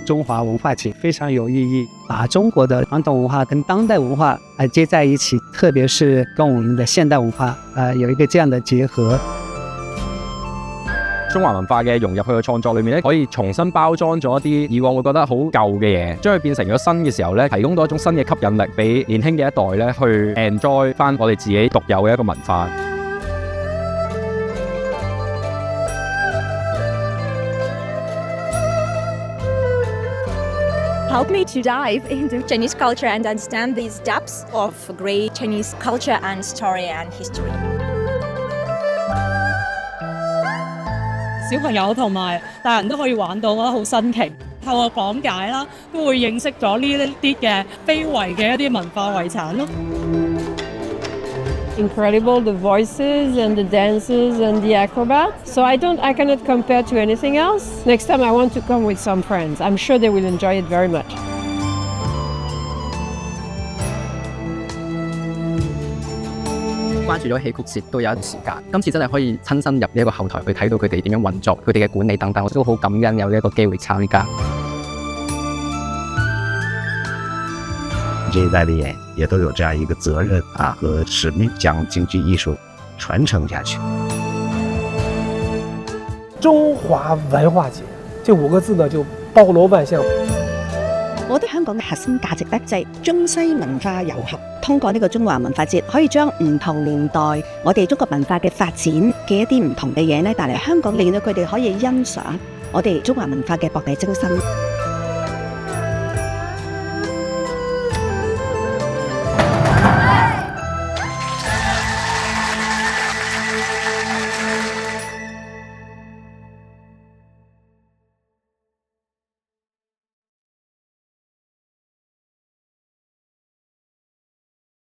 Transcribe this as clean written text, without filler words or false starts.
中华文化节，非常有意义，把中国的传统文化跟當代文化接在一起，特別是跟我們的現代文化有一個這樣的結合。中華文化嘅融入去嘅創作裏面咧，可以重新包裝咗一啲以往會覺得好舊嘅嘢，將佢變成咗新嘅時候咧，提供到一種新嘅吸引力俾年輕嘅一代咧，去 enjoy 翻我哋自己獨有嘅一個文化。Help me to dive into Chinese culture and understand these depths of great Chinese culture and story and history. 小朋友同埋大人都可以玩到，我覺得好新奇。透過講解啦，都會認識咗呢一啲嘅非遺嘅一啲文化遺產咯。Incredible, the voices and the dances and the acrobats. So I cannot compare to anything else. Next time I want to come with some friends. I'm sure they will enjoy it very much. 關注咗戲曲節都有一段時間，今次真係可以親身入呢一個後台去睇到佢哋點樣運作，佢哋嘅管理等等，我都好感恩有呢一個機會參加。這一代的人也都有這樣一個責任和使命，將京劇藝術傳承下去。中華文化節這5個字呢，就包羅萬象。我覺得香港嘅核心價值咧，就係中西文化糅合。通過呢個中華文化節，可以將唔同年代我哋中國文化嘅發展嘅一啲唔同嘅嘢咧，帶嚟香港，令到佢哋可以欣賞我哋中華文化嘅博大精深。